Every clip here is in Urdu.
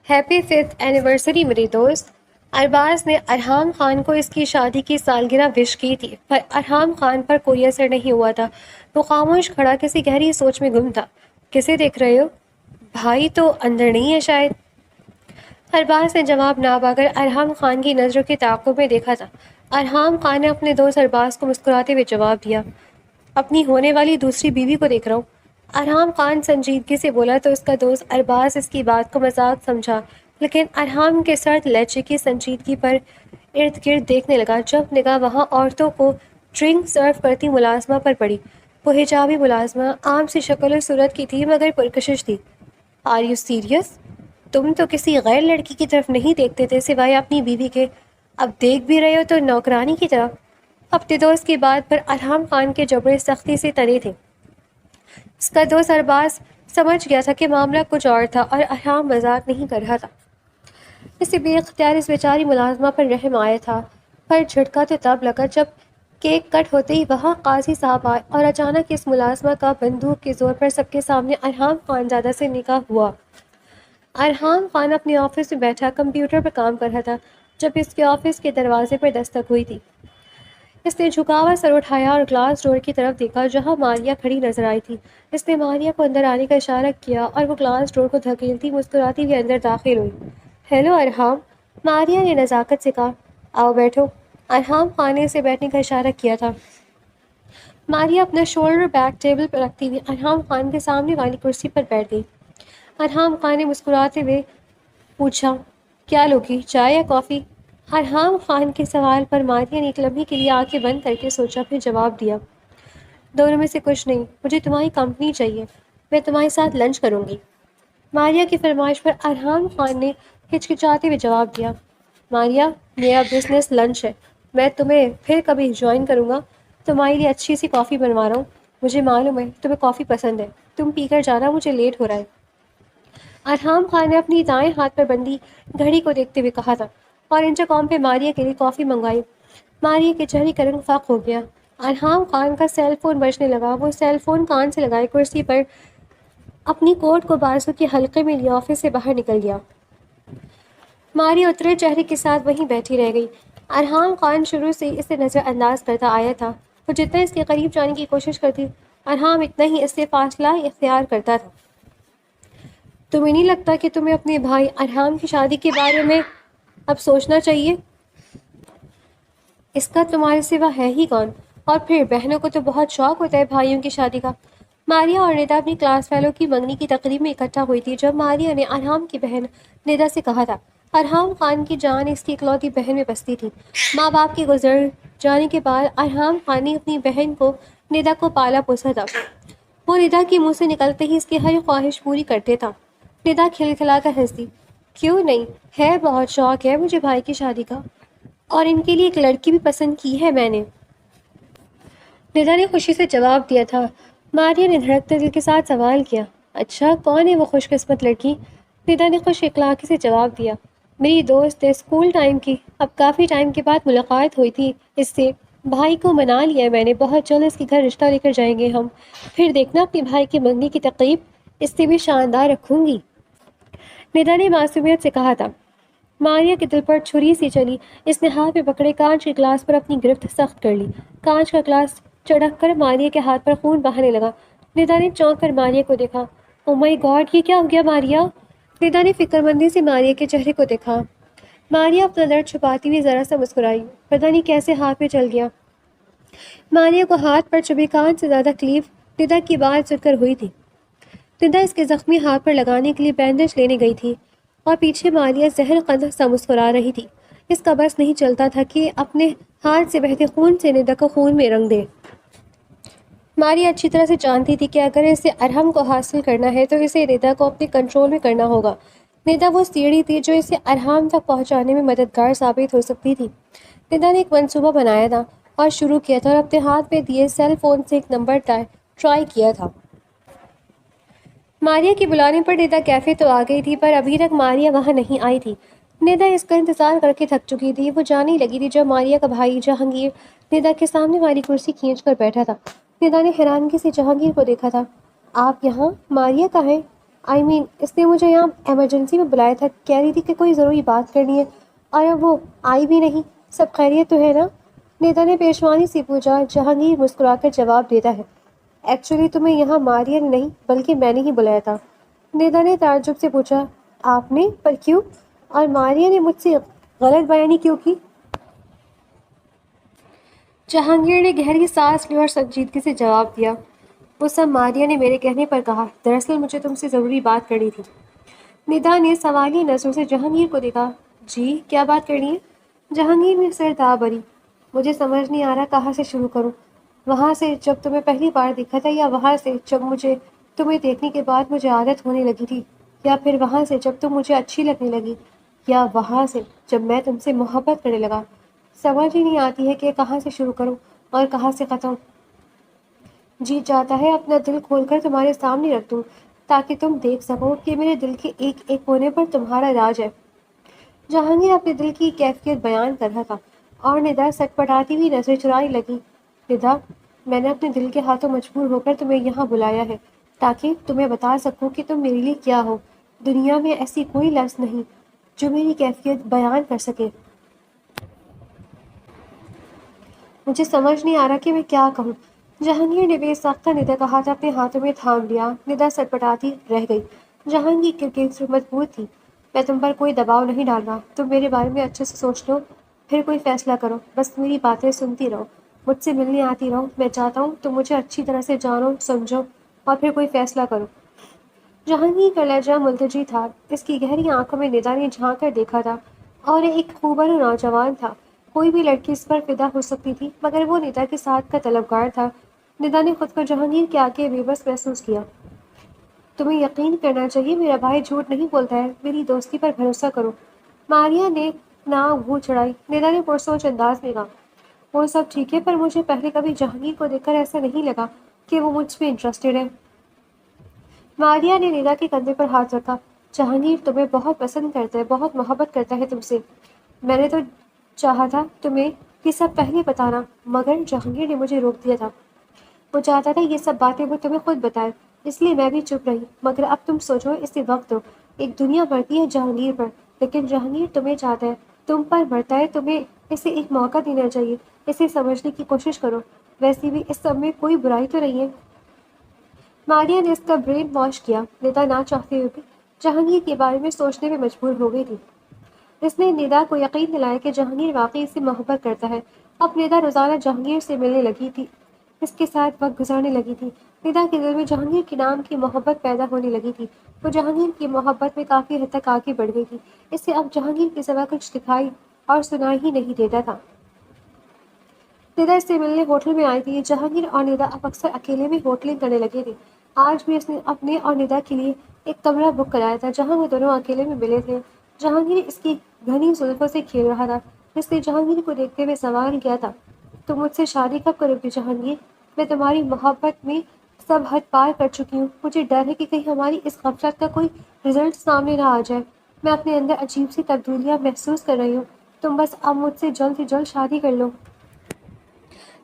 ہیپی 5th اینیورسری میری دوست۔ ارباز نے ارحام خان کو اس کی شادی کی سالگرہ وش کی تھی، پر ارحام خان پر کوئی اثر نہیں ہوا تھا۔ وہ خاموش کھڑا کسی گہری سوچ میں گم تھا۔ کسے دیکھ رہے ہو؟ بھائی تو اندر نہیں ہے شاید؟ ارباز نے جواب نہ پا کر ارحام خان کی نظروں کے تعاقب میں دیکھا تھا۔ ارحام خان نے اپنے دوست ارباز کو مسکراتے ہوئے جواب دیا، اپنی ہونے والی دوسری بیوی کو دیکھ رہا ہوں۔ ارحام خان سنجیدگی سے بولا تو اس کا دوست ارباز اس کی بات کو مذاق سمجھا، لیکن ارحام کے سرد لہجے کی سنجیدگی پر ارد گرد دیکھنے لگا۔ جب نگاہ وہاں عورتوں کو ڈرنک سرو کرتی ملازمہ پر پڑی، وہ حجابی ملازمہ عام سی شکل و صورت کی تھی مگر پرکشش تھی۔ Are you serious? تم تو کسی غیر لڑکی کی طرف نہیں دیکھتے تھے سوائے اپنی بیوی کے، اب دیکھ بھی رہے ہو تو نوکرانی کی طرف۔ اپنے دوست کی بات پر ارحام خان کے جبڑے سختی سے تنے تھے۔ اس کا دوست ارباز سمجھ گیا تھا کہ معاملہ کچھ اور تھا اور ارحام مذاق نہیں کر رہا تھا۔ اسے بے اختیار اس بیچاری ملازمہ پر رحم آیا تھا، پر جھٹکا تو تب لگا جب کیک کٹ ہوتے ہی وہاں قاضی صاحب آئے اور اچانک اس ملازمہ کا بندوق کے زور پر سب کے سامنے ارحام خان زادہ سے نکاح ہوا۔ ارحام خان اپنے آفس میں بیٹھا کمپیوٹر پر کام کر رہا تھا جب اس کے آفس کے دروازے پر دستک ہوئی تھی۔ اس نے جھکا ہوا سر اٹھایا اور گلاس ڈور کی طرف دیکھا جہاں ماریا کھڑی نظر آئی تھی۔ اس نے ماریا کو اندر آنے کا اشارہ کیا اور وہ گلاس ڈور کو دھکیلتی مسکراتی ہوئی اندر داخل ہوئی۔ ہیلو ارحام، ماریا نے نزاکت سے کہا۔ آؤ بیٹھو۔ ارحام خان نے اسے بیٹھنے کا اشارہ کیا تھا۔ ماریا اپنا شولڈر بیگ ٹیبل پر رکھتی ہوئی ارحام خان کے سامنے والی کرسی پر بیٹھ گئی۔ ارحام خان نے مسکراتے ہوئے پوچھا، کیا لوگی، چائے یا کافی؟ ارحام خان کے سوال پر ماریا نے ایک لمحے کے لیے آنکھیں بند کر کے سوچا، پھر جواب دیا، دونوں میں سے کچھ نہیں، مجھے تمہاری کمپنی چاہیے، میں تمہارے ساتھ لنچ کروں گی۔ ماریا کی فرمائش پر ارحام خان نے ہچکچاتے ہوئے جواب دیا، ماریا میرا بزنس لنچ ہے، میں تمہیں پھر کبھی جوائن کروں گا، تمہارے لیے اچھی سی کافی بنوا رہا ہوں، مجھے معلوم ہے تمہیں کافی پسند ہے، تم پی کر جانا، مجھے لیٹ ہو رہا ہے۔ ارحام خان نے اپنی دائیں ہاتھ پر بندی گھڑی کو دیکھتے ہوئے کہا تھا اور انٹرکام پہ ماریا کے لیے کافی منگوائی۔ ماریا کے چہرے کا رنگ فاق ہو گیا۔ ارحام خان کا سیل فون بجنے لگا۔ وہ سیل فون کان سے لگائے کرسی پر اپنی کوٹ کو بازو کے حلقے میں لیے آفس سے باہر نکل گیا۔ ماریا اترے چہرے کے ساتھ وہیں بیٹھی رہ گئی۔ ارحام خان شروع سے اسے نظر انداز کرتا آیا تھا۔ وہ جتنا اس کے قریب جانے کی کوشش کرتی، ارحام اتنا ہی اس سے فاصلہ اختیار کرتا تھا۔ تمہیں نہیں لگتا کہ تمہیں اپنے بھائی ارحام کی شادی کے بارے میں اب سوچنا چاہیے؟ اس کا تمہارے سوا ہے ہی کون؟ اور پھر بہنوں کو تو بہت شوق ہوتا ہے بھائیوں کی شادی کا۔ ماریا اور ندا اپنی کلاس فیلو کی منگنی کی تقریب میں اکٹھا ہوئی تھی جب ماریا نے ارحام کی بہن ندا سے کہا تھا۔ ارحام خان کی جان اس کی اکلوتی بہن میں بستی تھی۔ ماں باپ کے گزر جانے کے بعد ارحام خان نے اپنی بہن کو ندا کو پالا پوسا تھا۔ وہ ندا کے منہ سے نکلتے ہی اس کی ہر خواہش پوری کرتے تھا۔ ندا کھلکھلا کر ہنسی، کیوں نہیں، ہے بہت شوق ہے مجھے بھائی کی شادی کا، اور ان کے لیے ایک لڑکی بھی پسند کی ہے میں نے۔ ندا نے خوشی سے جواب دیا تھا۔ ماریا نے دھڑکتے دل کے ساتھ سوال کیا، اچھا کون ہے وہ خوش قسمت لڑکی؟ ندا نے خوش اخلاقی سے جواب دیا، میری دوست ہے اسکول ٹائم کی، اب کافی ٹائم کے بعد ملاقات ہوئی تھی اس سے، بھائی کو منا لیا میں نے، بہت جلد اس کے گھر رشتہ لے کر جائیں گے ہم، پھر دیکھنا اپنے بھائی کے منگنی کی تقریب اس سے بھی شاندار رکھوں گی، ندا نے معصومیت سے کہا تھا۔ ماریا کے دل پر چھری سی چلی۔ اس نے ہاتھ میں پکڑے کانچ کے گلاس پر اپنی گرفت سخت کر لی۔ کانچ کا گلاس چڑک کر ماریا کے ہاتھ پر خون بہنے لگا۔ ندا نے چونک کر ماریا کو دیکھا۔ او مائی گاڈ، یہ کیا ہو گیا ماریا؟ ندا نے فکر مندی سے ماریا کے چہرے کو دیکھا۔ ماریا اپنا درد چھپاتی ہوئی ذرا سا مسکرائی، پتہ نہیں کیسے ہاتھ میں چل گیا۔ ماریا کو ہاتھ پر چبھے کانچ سے زیادہ تکلیف ندا کی بات سن کر ہوئی تھی۔ ندا اس کے زخمی ہاتھ پر لگانے کے لیے بینڈیج لینے گئی تھی اور پیچھے ماریا زہر قدح سا مسکرا رہی تھی۔ اس کا بس نہیں چلتا تھا کہ اپنے ہاتھ سے بہتے خون سے ندا کو خون میں رنگ دے۔ ماریا اچھی طرح سے جانتی تھی کہ اگر اسے ارحم کو حاصل کرنا ہے تو اسے ندا کو اپنے کنٹرول میں کرنا ہوگا۔ ندا وہ سیڑھی تھی جو اسے ارحم تک پہنچانے میں مددگار ثابت ہو سکتی تھی۔ ندا نے ایک منصوبہ بنایا تھا اور شروع کیا تھا اور اپنے ہاتھ میں دیے سیل فون سے ایک نمبر ٹرائی کیا تھا۔ ماریا کے بلانے پر ندا کیفے تو آ گئی تھی پر ابھی تک ماریا وہاں نہیں آئی تھی۔ ندا اس کا انتظار کر کے تھک چکی تھی۔ وہ جانے لگی تھی جب ماریا کا بھائی جہانگیر ندا کے سامنے والی کرسی کھینچ کر بیٹھا تھا۔ ندا نے حیرانگی سے جہانگیر کو دیکھا تھا۔ آپ یہاں؟ ماریا کہاں ہے؟ اس نے مجھے یہاں ایمرجنسی میں بلایا تھا، کہہ رہی تھی کہ کوئی ضروری بات کرنی ہے، اور اب وہ آئی بھی نہیں۔ سب خیریت تو ہے نا؟ نیتا نے پیشوانی سے پوچھا۔ جہانگیر مسکرا کر جواب دیتا ہے، ایکچولی تمہیں یہاں ماریا نے نہیں بلکہ میں نے ہی بلایا تھا۔ نیتا نے تعجب سے پوچھا، آپ نے؟ پر کیوں؟ اور ماریا نے مجھ سے غلط بیانی کیوں کی؟ جہانگیر نے گہری سانس لی اور سنجیدگی سے جواب دیا، وہ سب ماریا نے میرے کہنے پر کہا، دراصل مجھے تم سے ضروری بات کرنی تھی۔ ندا نے سوالی نظروں سے جہانگیر کو دیکھا۔ جی کیا بات کرنی ہے؟ جہانگیر نے سر دبا بری، مجھے سمجھ نہیں آ رہا کہاں سے شروع کروں۔ وہاں سے جب تمہیں پہلی بار دیکھا تھا، یا وہاں سے جب مجھے تمہیں دیکھنے کے بعد مجھے عادت ہونے لگی تھی، یا پھر وہاں سے جب تم مجھے اچھی لگنے لگی، یا وہاں سے جب میں تم سے محبت کرنے لگا؟ سمجھ ہی نہیں آتی ہے کہ کہاں سے شروع کروں اور کہاں سے ختم۔ جی چاہتا ہے اپنا دل کھول کر تمہارے سامنے رکھ دوں تاکہ تم دیکھ سکو کہ میرے دل کے ایک ایک کونے پر تمہارا راج ہے۔ جہانگیر اپنے دل کی کیفیت بیان کر رہا تھا اور ندا سٹ پٹاتی ہوئی نظر چرانے لگی۔ ندا، میں نے اپنے دل کے ہاتھوں مجبور ہو کر تمہیں یہاں بلایا ہے تاکہ تمہیں بتا سکوں کہ تم میرے لیے کیا ہو۔ دنیا میں ایسی کوئی لفظ نہیں جو میری کیفیت بیان کر سکے۔ مجھے سمجھ نہیں آ رہا کہ میں کیا کہوں۔ جہانگیر نے بے ساختہ ندا کا ہاتھ اپنے ہاتھوں میں تھام لیا۔ ندا سٹپٹاتی رہ گئی۔ جہانگیر کی گرد مضبوط تھی۔ میں تم پر کوئی دباؤ نہیں ڈال رہا، تم میرے بارے میں اچھے سے سوچ لو، پھر کوئی فیصلہ کرو۔ بس میری باتیں سنتی رہو، مجھ سے ملنے آتی رہو۔ میں چاہتا ہوں تم مجھے اچھی طرح سے جانو، سمجھو، اور پھر کوئی فیصلہ کرو۔ جہانگیر کا لہجہ ملتجی تھا۔ اس کی گہری آنکھوں میں ندا نے جھانک کر دیکھا تھا، اور ایک خوبصورت نوجوان تھا۔ کوئی بھی لڑکی اس پر فدا ہو سکتی تھی، مگر وہ ندا کے ساتھ کا طلبگار تھا۔ ندا نے خود کو جہانگیر کے آگے بے بس محسوس کیا۔ تمہیں یقین کرنا چاہیے، میرا بھائی جھوٹ نہیں بولتا ہے، میری دوستی پر بھروسہ کرو۔ ماریا نے ناک بھون چڑھائی۔ ندا نے پرسوچ انداز میں کہا، وہ سب ٹھیک ہے، پر مجھے پہلے کبھی جہانگیر کو دیکھ کر ایسا نہیں لگا کہ وہ مجھ پہ انٹرسٹڈ ہے۔ ماریا نے ندا کے کندھے پر ہاتھ رکھا۔ جہانگیر تمہیں بہت پسند کرتا ہے، بہت محبت کرتا ہے تم سے۔ میں نے تو چاہا تھا تمہیں یہ سب پہلے بتانا، مگر جہانگیر نے مجھے روک دیا تھا۔ وہ چاہتا تھا یہ سب باتیں وہ تمہیں خود بتائے، اس لیے میں بھی چپ رہی۔ مگر اب تم سوچو، اسے وقت دو۔ ایک دنیا بڑھتی ہے جہانگیر پر، لیکن جہانگیر تمہیں چاہتا ہے، تم پر بڑھتا ہے۔ تمہیں اسے ایک موقع دینا چاہیے، اسے سمجھنے کی کوشش کرو۔ ویسے بھی اس سب میں کوئی برائی تو نہیں ہے۔ ماریا نے اس کا برین واش کیا۔ ندا نہ چاہتے ہوئے بھی جہانگیر کے بارے میں سوچنے میں مجبور ہو گئی تھی۔ اس نے ندا کو یقین دلایا کہ جہانگیر واقعی اس سے محبت کرتا ہے۔ اب ندا روزانہ جہانگیر سے ملنے لگی تھی، اس کے ساتھ وقت گزارنے لگی تھی۔ ندا کے دل میں جہانگیر کے نام کی محبت پیدا ہونے لگی تھی۔ وہ جہانگیر کی محبت میں کافی حد تک آگے بڑھ گئی تھی۔ اس سے اب جہانگیر کے سوا کچھ دکھائی اور سنائی ہی نہیں دیتا تھا۔ ندا اس سے ملنے ہوٹل میں آئی تھی۔ جہانگیر اور ندا اب اکثر اکیلے میں ہوٹلنگ کرنے لگے تھے۔ آج بھی اس نے اپنے اور ندا کے لیے ایک کمرہ بک کرایا تھا جہاں وہ دونوں اکیلے میں ملے تھے۔ جہانگیر اس کی گھنی زلفوں سے کھیل رہا تھا۔ اس نے جہانگیر کو دیکھتے ہوئے سوال کیا تھا، تم مجھ سے شادی کب کرو گی جہانگیر؟ میں تمہاری محبت میں سب حد پار کر چکی ہوں۔ مجھے ڈر ہے کہ کہیں ہماری اس غفلت کا کوئی رزلٹ سامنے نہ آ جائے۔ میں اپنے اندر عجیب سی تبدیلیاں محسوس کر رہی ہوں۔ تم بس اب مجھ سے جلد سے جلد شادی کر لو۔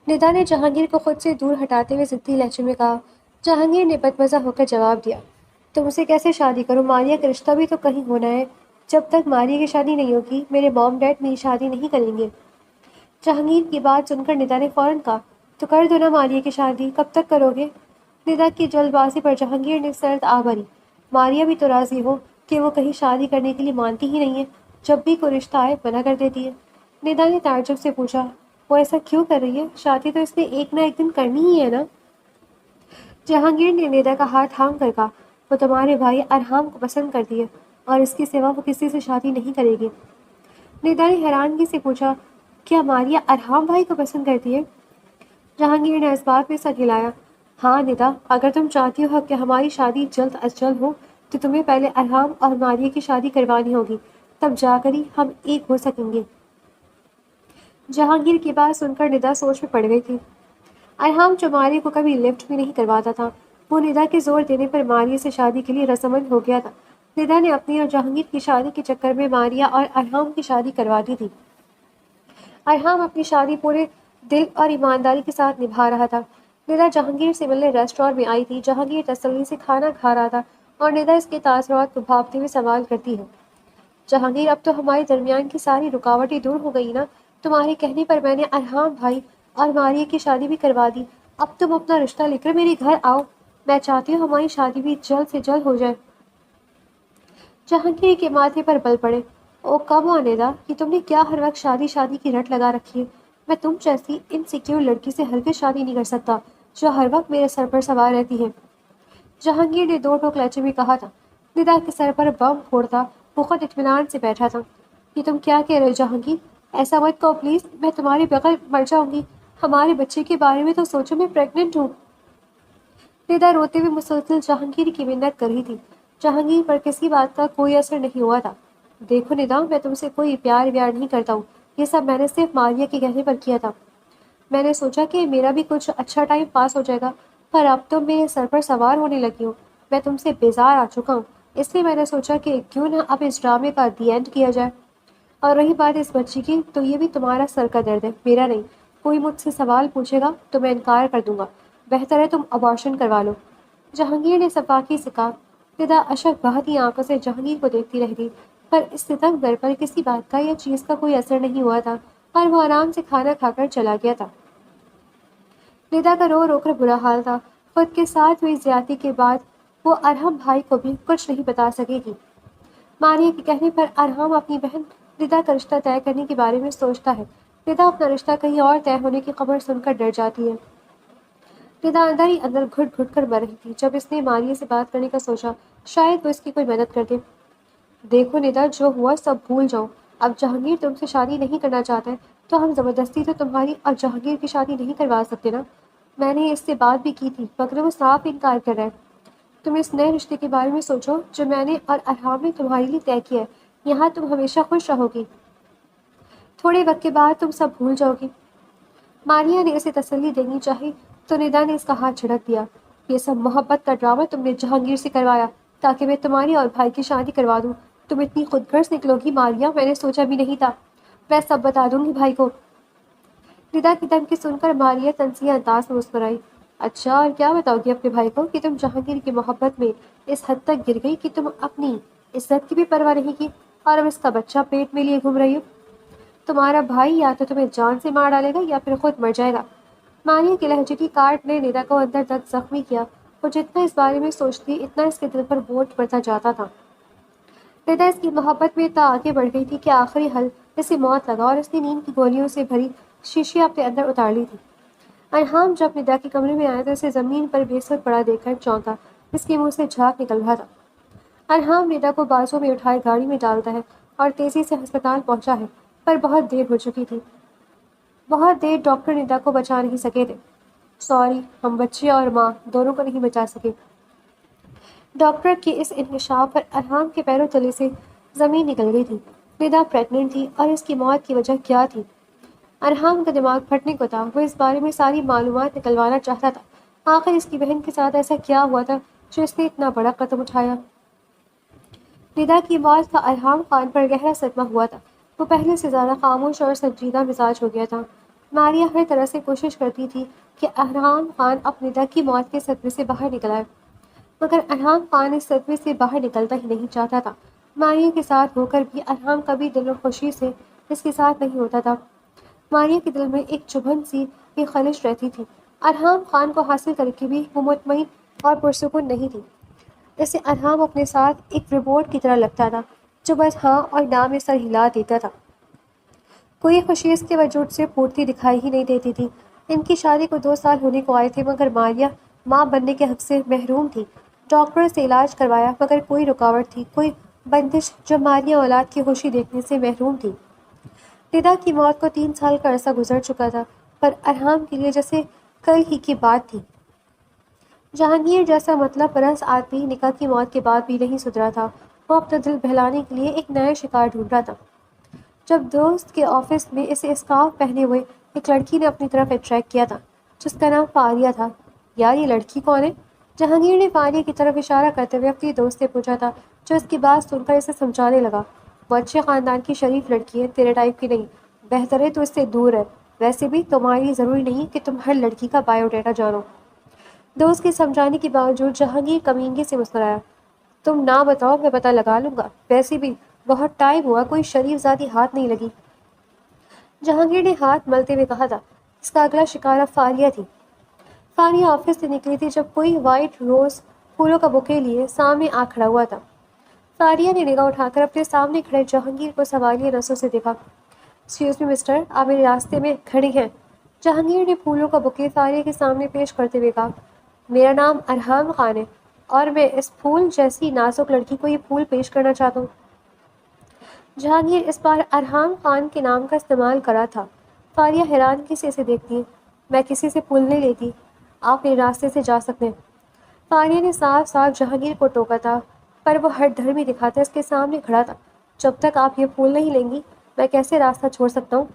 ندا نے جہانگیر کو خود سے دور ہٹاتے ہوئے ضدی لہجے میں کہا۔ جہانگیر نے بدمزہ ہو کر جواب دیا، تم اسے کیسے شادی کرو؟ ماریا کا رشتہ بھی تو کہیں ہونا ہے۔ جب تک ماریا کی شادی نہیں ہوگی، میرے موم ڈیڈ میری شادی نہیں کریں گے۔ جہانگیر کی بات سن کر ندا نے فوراً کہا، تو کر دو نا ماریا کی شادی، کب تک کرو گے؟ ندا کی جلد بازی پر جہانگیر نے سرد آ بھری، ماریا بھی تو راضی ہو کہ وہ کہیں شادی کرنے کے لیے مانتی ہی نہیں ہے، جب بھی کوئی رشتہ آئے منع کر دیتی ہے۔ ندا نے تعجب سے پوچھا، وہ ایسا کیوں کر رہی ہے؟ شادی تو اس نے ایک نہ ایک دن کرنی ہی ہے نا؟ جہانگیر نے ندا کا ہاتھ تھام کر کہا، وہ تمہارے بھائی ارحام کو پسند کرتی ہے اور اس کے سوا وہ کسی سے شادی نہیں کرے گی۔ ندا نے حیرانگی سے پوچھا، کیا ماریا ارحام بھائی کو پسند کرتی ہے؟ جہانگیر نے اس بات میں سر ہلایا، ہاں ندا، اگر تم چاہتی ہو کہ ہماری شادی جلد از جلد ہو تو تمہیں پہلے ارحام اور ماریا کی شادی کروانی ہوگی، تب جا کر ہی ہم ایک ہو سکیں گے۔ جہانگیر کی بات سن کر ندا سوچ میں پڑ گئی تھی۔ ارحام جو ماریا کو کبھی لفٹ بھی نہیں کرواتا تھا، وہ ندا کے زور دینے پر ماریا سے شادی کے لیے رضامند ہو گیا تھا۔ ندا نے اپنی اور جہانگیر کی شادی کے چکر میں ماریا اور ارحام کی شادی کروا دی تھی۔ ارحام اپنی شادی پورے دل اور ایمانداری کے ساتھ نبھا رہا تھا۔ ندا جہانگیر سے ملنے ریسٹورانٹ میں آئی تھی۔ جہانگیر تسلی سے کھانا کھا رہا تھا اور ندا اس کے تاثرات کو بھاپتے ہوئے سوال کرتی ہے، جہانگیر اب تو ہمارے درمیان کی ساری رکاوٹیں دور ہو گئی نا؟ تمہارے کہنے پر میں نے ارحام بھائی اور ماریہ کی شادی بھی کروا دی۔ اب تم اپنا رشتہ لے کر میرے گھر آؤ، میں چاہتی ہوں ہماری شادی بھی جلد سے جلد ہو جائے۔ جہانگیر کے ماتھے پر بل پڑے۔ او کم آن ندا، کہ تم نے کیا ہر وقت شادی شادی کی رٹ لگا رکھی ہے؟ میں تم جیسی انسیکیور لڑکی سے ہرگز شادی نہیں کر سکتا جو ہر وقت میرے سر پر سوار رہتی ہے۔ جہانگیر نے دو ٹوک لہجے میں کہا تھا۔ ندا کے سر پر بم پھوڑتا وہ خود اطمینان سے بیٹھا تھا۔ یہ تم کیا کہہ رہے ہو جہانگیر؟ ایسا مت کہو پلیز، میں تمہارے بغیر مر جاؤں گی۔ ہمارے بچے کے بارے میں تو سوچو، میں پریگننٹ ہوں۔ ندا روتے ہوئے مسلسل جہانگیر کی منت کر رہی تھی۔ جہانگیر پر کسی بات کا کوئی اثر نہیں ہوا تھا۔ دیکھو ندا، میں تم سے کوئی پیار ویار نہیں کرتا ہوں، یہ سب میں نے صرف ماریہ کے کہنے پر کیا تھا۔ میں نے سوچا کہ میرا بھی کچھ اچھا ٹائم پاس ہو جائے گا، پر اب تم میرے سر پر سوار ہونے لگی ہو۔ میں تم سے بیزار آ چکا ہوں، اس لیے میں نے سوچا کہ کیوں نہ اب اس ڈرامے کا دی اینڈ کیا جائے۔ اور رہی بات اس بچی کی، تو یہ بھی تمہارا سر کا درد ہے، میرا نہیں۔ کوئی مجھ سے سوال پوچھے گا تو میں انکار کر دوں گا۔ بہتر ہے تم ابارشن کروا لو۔ جہانگیر نے صفاقی سے کہا۔ ندا اشک بہتی آنکھوں سے جہانگیر کو دیکھتی رہ گئی، پر اس ستم گر پر کسی بات کا یا چیز کا کوئی اثر نہیں ہوا تھا، اور وہ آرام سے کھانا کھا کر چلا گیا تھا۔ ندا کا رو رو کر برا حال تھا۔ خود کے ساتھ ہوئی زیادتی کے بعد وہ ارحم بھائی کو بھی کچھ نہیں بتا سکے گی۔ ماریہ کے کہنے پر ارحم اپنی بہن ندا کا رشتہ طے کرنے کے بارے میں سوچتا ہے۔ ندا اپنا رشتہ کہیں اور طے ہونے کی خبر سن کر ڈر جاتی ہے۔ ندا اندر ہی اندر گھٹ گھٹ کر مر رہی تھی جب اس نے ماریہ سے بات کرنے کا سوچا، شاید وہ اس کی کوئی مدد کر دے۔ دیکھو ندا، جو ہوا سب بھول جاؤ۔ اب جہانگیر تم سے شادی نہیں کرنا چاہتا ہے تو ہم زبردستی تو تمہاری اور جہانگیر کی شادی نہیں کروا سکتے نا؟ میں نے اس سے بات بھی کی تھی مگر وہ صاف انکار کر رہا ہے۔ تم اس نئے رشتے کے بارے میں سوچو جو میں نے اور ارحام نے تمہارے لیے طے کیا ہے، یہاں تم ہمیشہ خوش رہو گی، تھوڑے وقت کے بعد تم سب بھول جاؤ گی۔ ماریہ نے اسے تسلی دینی چاہی تو ندا نے اس کا ہاتھ جھڑک دیا۔ یہ سب محبت کا ڈرامہ تم نے جہانگیر سے کروایا تاکہ میں تمہاری اور بھائی کی شادی کروا دوں۔ تم اتنی خود غرض نکلو گی ماریہ، میں نے سوچا بھی نہیں تھا۔ میں سب بتا دوں گی بھائی کو۔ ندا کی دھمکی سن کر ماریہ تنزیہ انداز میں مسکرائی۔ اچھا، اور کیا بتاؤ گی اپنے بھائی کو کہ تم جہانگیر کی محبت میں اس حد تک گر گئی کہ تم اپنی عزت کی بھی پرواہ نہیں کی اور اب اس کا بچہ پیٹ میں لیے گھوم رہی ہو؟ تمہارا بھائی یا تو تمہیں جان سے مار ڈالے گا یا پھر خود مر جائے گا۔ ماریہ کے لہجے کی کاٹ نے ندا کو اندر تک زخمی کیا۔ وہ جتنا اس بارے میں سوچتی اتنا اس کے دل پر بوجھ بڑھتا جاتا تھا۔ ندا اس کی محبت میں اتنا آگے بڑھ گئی تھی کہ آخری حل اسے موت لگا اور اس نے نیند کی گولیوں سے بھری شیشی اپنے اندر اتار لی تھی۔ ارحام جب ندا کے کمرے میں آیا تو اسے زمین پر بے سر پڑا دیکھ کر چونکا۔ اس کے منہ سے جھاگ نکل رہا تھا۔ ارحام ندا کو بازو میں اٹھائے گاڑی میں ڈالتا ہے اور تیزی سے ہسپتال پہنچا ہے، پر بہت دیر ہو چکی تھی۔ بہت دیر ڈاکٹر ندا کو بچا نہیں سکے تھے۔ سوری، ہم بچے اور ماں دونوں کو نہیں بچا سکے۔ ڈاکٹر کے اس انکشاف پر ارحام کے پیروں تلے سے زمین نکل گئی تھی۔ ندا پریگننٹ تھی اور اس کی موت کی وجہ کیا تھی؟ ارحام کا دماغ پھٹنے کو تھا۔ وہ اس بارے میں ساری معلومات نکلوانا چاہتا تھا۔ آخر اس کی بہن کے ساتھ ایسا کیا ہوا تھا جو اس نے اتنا بڑا قدم اٹھایا؟ ندا کی موت کا ارحام خان پر گہرا صدمہ ہوا تھا۔ وہ پہلے سے زیادہ خاموش اور سنجیدہ مزاج ہو گیا تھا۔ ماریہ ہر طرح سے کوشش کرتی تھی کہ ارحام خان اب ندا کی موت کے صدمے سے باہر نکل آئے، مگر ارحام خان اس صدمے سے باہر نکلتا ہی نہیں چاہتا تھا۔ ماریہ کے ساتھ ہو کر بھی ارحام کبھی دل و خوشی سے اس کے ساتھ نہیں ہوتا تھا۔ ماریہ کے دل میں ایک چبھن سی ایک خلش رہتی تھی۔ ارحام خان کو حاصل کر کے بھی وہ مطمئن اور پرسکون نہیں تھی۔ اسے ارحام اپنے ساتھ ایک روبوٹ کی طرح لگتا تھا جو بس ہاں اور نہ میں سر ہلا دیتا تھا۔ کوئی خوشی اس کے وجود سے پھوٹتی دکھائی ہی نہیں دیتی تھی۔ ان کی شادی کو 2 سال ہونے کو آئے تھے مگر ماریہ ماں بننے کے حق سے محروم تھی۔ ڈاکٹر سے علاج کروایا مگر کوئی رکاوٹ تھی، کوئی بندش جو ماریہ اولاد کی خوشی دیکھنے سے محروم تھی۔ ندا کی موت کو 3 سال کا عرصہ گزر چکا تھا، پر ارحام کے لیے جیسے کل ہی کی بات تھی۔ جہانگیر جیسا مطلب پرست آدمی نکاح کی موت کے بعد بھی نہیں سدھرا تھا۔ وہ اپنا دل بہلانے کے لیے ایک نیا شکار ڈھونڈ رہا تھا۔ جب دوست کے آفس میں اسے اسکارف پہنے ہوئے ایک لڑکی نے اپنی طرف اٹریکٹ کیا تھا جس کا نام فاریہ تھا۔ یار یہ لڑکی کون ہے؟ جہانگیر نے فاریہ کی طرف اشارہ کرتے ہوئے اپنی دوست سے پوچھا تھا، جو اس کی بات سن کر اسے سمجھانے لگا۔ وہ اچھے خاندان کی شریف لڑکی ہے، تیرے ٹائپ کی نہیں۔ بہتر ہے تو اس سے دور ہے۔ ویسے بھی تمہارے لیے ضروری نہیں کہ تم ہر لڑکی کا بایو ڈیٹا جانو۔ دوست کے سمجھانے کے باوجود جہانگیر کمینگی سے مسکرایا۔ تم نہ بتاؤ، میں پتہ لگا لوں گا، ویسے بھی بہت ٹائم ہوا کوئی شریف ذاتی ہاتھ نہیں لگی۔ جہانگیر نے ہاتھ ملتے ہوئے کہا تھا۔ اس کا اگلا شکار اب فاریہ تھی۔ فاریہ آفس سے نکلی تھی جب کوئی وائٹ روز پھولوں کا بوکے لیے سامنے آ کھڑا ہوا تھا۔ فاریہ نے نگاہ اٹھا کر اپنے سامنے کھڑے جہانگیر کو سوالیہ نظروں سے دیکھا۔ ایکسکیوز می مسٹر، آپ میرے راستے میں کھڑے ہیں؟ جہانگیر نے پھولوں کا بوکے فاریہ کے سامنے پیش کرتے ہوئے کہا، میرا نام ارحام خان ہے اور میں اس پھول جیسی نازک لڑکی کو یہ پھول پیش کرنا چاہتا ہوں۔ جہانگیر اس بار ارحام خان کے نام کا استعمال کرا تھا۔ فاریہ حیرانگی سے اسے دیکھتی ہے۔ میں کسی سے پھول نہیں لیتی، آپ میرے راستے سے جا سکتے ہیں۔ فاریہ نے صاف صاف جہانگیر کو ٹوکا تھا، پر وہ ہٹ دھرمی دکھاتا اس کے سامنے کھڑا تھا۔ جب تک آپ یہ پھول نہیں لیں گی میں کیسے راستہ چھوڑ سکتا ہوں؟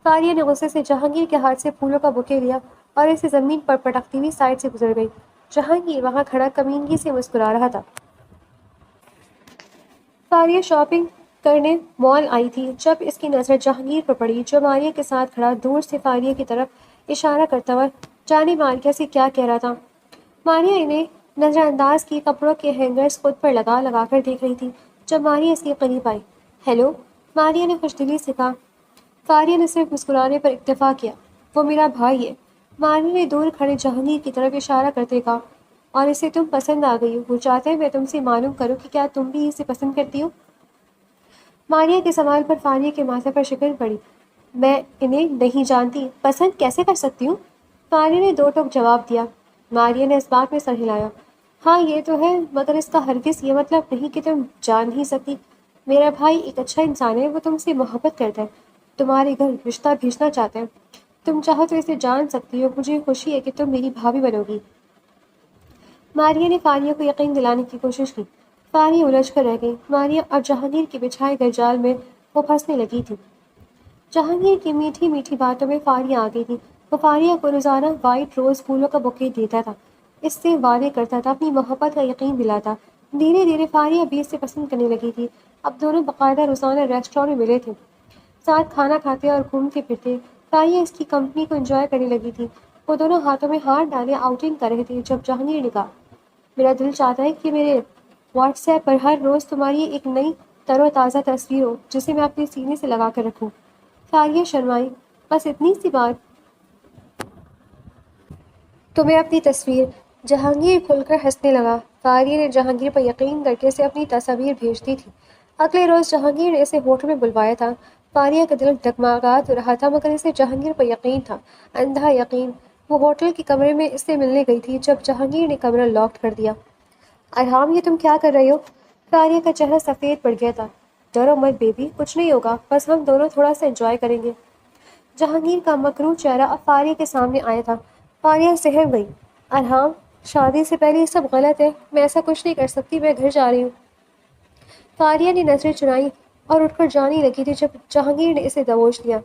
فاریہ نے غصے سے جہانگیر کے ہاتھ سے پھولوں کا بوکے لیا اور اسے زمین پر پٹکتی ہوئی سائڈ سے گزر گئی۔ جہانگیر وہاں کھڑا کمینگی سے مسکرا رہا تھا۔ فاریہ شاپنگ کرنے مال آئی تھی جب اس کی نظر جہانگیر پر پڑی جو ماریہ کے ساتھ کھڑا دور سے فاریہ کی طرف اشارہ کرتا ہوا جانے ماریہ سے کیا کہہ رہا تھا۔ ماریہ انہیں نظر انداز کی کپڑوں کے ہینگرز خود پر لگا لگا کر دیکھ رہی تھی جب ماریہ اس کے قریب آئی۔ ہیلو، ماریہ نے خوش دلی سے کہا۔ فاریہ نے صرف مسکرانے پر اکتفا کیا۔ وہ میرا بھائی ہے، ماریہ نے دور کھڑے جہانگیر کی طرف اشارہ کرتے کہا، اور اسے تم پسند آ گئی ہو۔ وہ چاہتے ہیں میں تم سے معلوم کروں کہ کیا تم بھی اسے پسند کرتی ہو؟ ماریہ کے سوال پر فاریہ کے ماتھے پر شکن پڑی۔ میں انہیں نہیں جانتی، پسند کیسے کر سکتی ہوں؟ فاریہ نے دو ٹوک جواب دیا۔ ماریہ نے اس بات میں سر ہلایا۔ ہاں یہ تو ہے، مگر اس کا ہرگز یہ مطلب نہیں کہ تم جان نہیں سکتی۔ میرا بھائی ایک اچھا انسان ہے، وہ تم سے محبت کرتا ہے، تمہارے گھر رشتہ بھیجنا چاہتا ہے۔ تم چاہو تو اسے جان سکتی ہو، مجھے خوشی ہے کہ تم میری بھابھی بنو گی۔ ماریہ نے فاریہ کو یقین دلانے کی کوشش کی۔ فاریہ الجھ کر رہ گئی۔ ماریہ اور جہانگیر کے بچھائے گئے جال میں وہ پھنسنے لگی تھی۔ جہانگیر کی میٹھی میٹھی باتوں میں فاریہ آ گئی تھی۔ وہ فاریہ کو روزانہ وائٹ روز پھولوں کا بوکے دیتا تھا، اس سے وعدے کرتا تھا، اپنی محبت کا یقین دلاتا۔ دھیرے دھیرے فاریہ بھی اسے پسند کرنے لگی تھی۔ اب دونوں باقاعدہ روزانہ ریسٹورانٹ میں ملے تھے، ساتھ کھانا کھاتے اور گھومتے پھرتے۔ فاریہ اس کی کمپنی کو انجوائے کرنے لگی تھی۔ وہ دونوں ہاتھوں میں ہاتھ ڈالے آؤٹنگ کر رہے تھے جب جہانگیر نے کہا، میرا دل چاہتا ہے کہ میرے واٹس ایپ پر ہر روز تمہاری ایک نئی تر و تازہ تصویر ہو جسے میں اپنے سینے سے لگا کر رکھوں۔ فاریہ شرمائی۔ بس اتنی سی بات؟ تمہیں اپنی تصویر؟ جہانگیر کھل کر ہنسنے لگا۔ فاریہ نے جہانگیر پر یقین کر کے اسے اپنی تصاویر بھیج دی تھی۔ اگلے روز جہانگیر نے اسے ہوٹل میں بلوایا تھا۔ فاریہ کا دل ڈگمگا رہا تھا مگر اسے جہانگیر پر یقین تھا، اندھا یقین۔ وہ ہوٹل کے کمرے میں اس سے ملنے گئی تھی جب جہانگیر نے کمرہ لاک کر دیا۔ ارحام، یہ تم کیا کر رہے ہو؟ فاریہ کا چہرہ سفید پڑ گیا تھا۔ ڈرو مت بیبی، کچھ نہیں ہوگا، بس ہم دونوں تھوڑا سا انجوائے کریں گے۔ جہانگیر کا مکروہ چہرہ اب فاریہ کے سامنے آیا تھا۔ فاریہ سہم گئی۔ ارحام، شادی سے پہلے یہ سب غلط ہے، میں ایسا کچھ نہیں کر سکتی، میں گھر جا رہی ہوں۔ فاریہ نے نظریں چرائیں اور اٹھ کر جانے لگی تھی جب جہانگیر نے اسے دبوچ لیا۔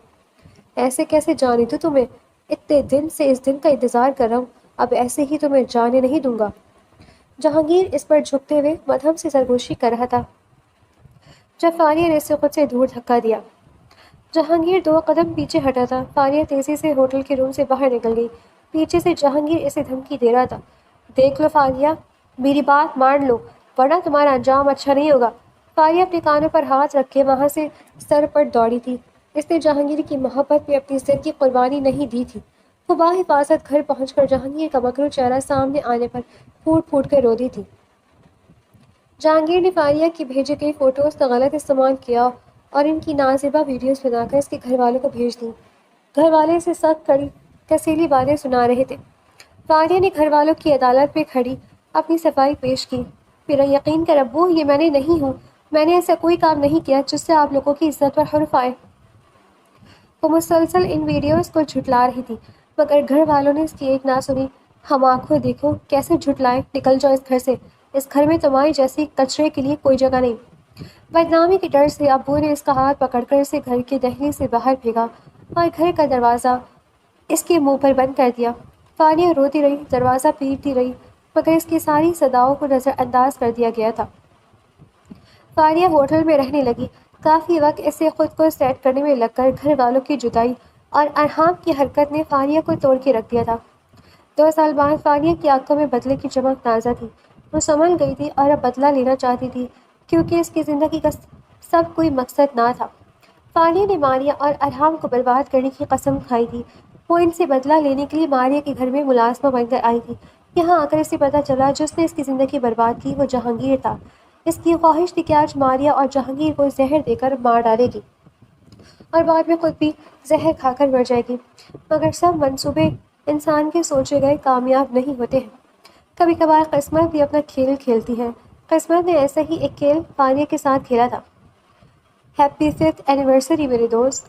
ایسے کیسے جانے دوں تمہیں؟ اتنے دن سے اس دن کا انتظار کر رہا ہوں، اب ایسے ہی تمہیں جانے نہیں دوں گا۔ جہانگیر اس پر جھکتے ہوئے مدھم سے سرگوشی کر رہا تھا جب فاریہ نے اسے خود سے دور دھکا دیا۔ جہانگیر دو قدم پیچھے ہٹا تھا۔ فاریہ تیزی سے ہوٹل کے روم سے باہر نکل گئی۔ پیچھے سے جہانگیر اسے دھمکی دے رہا تھا، دیکھ لو فاریہ، میری بات مان لو ورنہ تمہارا انجام اچھا نہیں ہوگا۔ فاریہ اپنے کانوں پر ہاتھ رکھ کے وہاں سے سر پر دوڑی تھی۔ اس نے جہانگیر کی محبت میں اپنی سر کی قربانی نہیں دی تھی۔ وہ باحفاظت گھر پہنچ کر جہانگیر کا مکروہ چہرہ سامنے آنے پر پھوٹ پھوٹ کر رو دی تھی۔ جہانگیر نے فاریہ کی بھیجی گئی فوٹوز کا غلط استعمال کیا اور ان کی نازیبا ویڈیوز بنا کر اس کے گھر والوں کو بھیج دیں۔ گھر والے اسے سخت کڑی کسیلی باتیں سنا رہے تھے۔ فاریہ نے گھر والوں کی عدالت پہ کھڑی اپنی صفائی پیش کی۔ میرا یقین کر ابو، یہ میں نے نہیں ہوں، میں نے ایسا کوئی کام نہیں کیا جس سے آپ لوگوں کی عزت پر حرف آئے۔ وہ مسلسل ان ویڈیوز کو جھٹلا رہی تھی مگر گھر والوں نے اس کی ایک نہ سنی۔ ہم آنکھوں دیکھو کیسے جھٹلائے، نکل جاؤ اس گھر سے، اس گھر میں تمہاری جیسی کچرے کے لیے کوئی جگہ نہیں۔ بدنامی کے ڈر سے ابو نے اس کا ہاتھ پکڑ کر اسے گھر کے دہلیز سے باہر پھینکا اور گھر کا دروازہ اس کے منہ پر بند کر دیا۔ فاریہ روتی رہی، دروازہ پیٹتی رہی مگر اس کی ساری صداؤں کو نظر انداز کر دیا گیا تھا۔ فاریہ ہوٹل میں رہنے لگی۔ کافی وقت اسے خود کو سیٹ کرنے میں لگ کر گھر والوں کی جدائی اور ارحام کی حرکت نے فاریہ کو توڑ کے رکھ دیا تھا۔ 2 سال بعد فاریہ کی آنکھوں میں بدلے کی چمک تازہ تھی۔ وہ سنبھل گئی تھی اور اب بدلہ لینا چاہتی تھی کیونکہ اس کی زندگی کا سب کوئی مقصد نہ تھا۔ فانیہ نے ماریہ اور ارحام کو برباد کرنے کی قسم کھائی تھی۔ وہ ان سے بدلہ لینے کے لیے ماریہ کے گھر میں ملازمہ بن کر آئی تھی۔ یہاں آ کر اسے پتہ چلا جس نے اس کی زندگی برباد کی وہ جہانگیر تھا۔ اس کی خواہش تھی کہ آج ماریہ اور جہانگیر کو زہر دے کر مار ڈالے گی اور بعد میں خود بھی زہر کھا کر مر جائے گی، مگر سب منصوبے انسان کے سوچے گئے کامیاب نہیں ہوتے ہیں۔ کبھی کبھار قسمت بھی اپنا کھیل کھیلتی ہے۔ قسمت نے ایسا ہی ایک کھیل فانیہ کے ساتھ کھیلا تھا۔ ہیپی 5th اینیورسری میرے دوست۔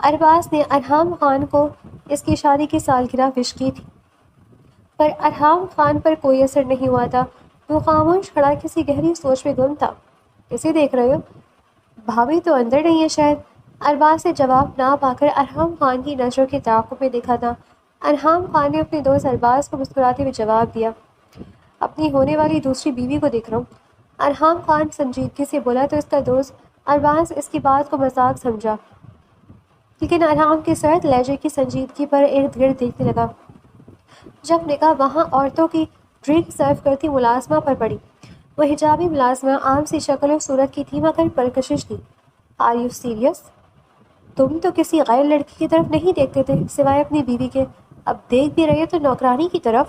ارباز نے ارحام خان کو اس کی شادی کی سالگرہ وش کی تھی، پر ارحام خان پر کوئی اثر نہیں ہوا تھا۔ وہ خاموش کھڑا کسی گہری سوچ میں گم تھا۔ کسے دیکھ رہے ہو؟ بھابھی تو اندر نہیں ہے شاید۔ ارباز نے جواب نہ پا کر ارحام خان کی نظروں کے تعاقب میں دیکھا تھا۔ ارحام خان نے اپنے دوست ارباز کو مسکراتے ہوئے جواب دیا، اپنی ہونے والی دوسری بیوی کو دیکھ رہا ہوں۔ ارحام خان سنجیدگی سے بولا تو اس کا دوست ارباز اس کی بات کو مذاق سمجھا، لیکن ارحام کے سرد لہجے کی سنجیدگی پر ارد گرد دیکھنے لگا۔ جب نگاہ وہاں عورتوں کی ڈرنک سرو کرتی ملازمہ پر پڑی، وہ حجابی ملازمہ عام سی شکل و صورت کی تھی مگر پرکشش تھی۔ Are you serious? تم تو کسی غیر لڑکی کی طرف نہیں دیکھتے تھے سوائے اپنی بیوی کے، اب دیکھ بھی رہے تو نوکرانی کی طرف۔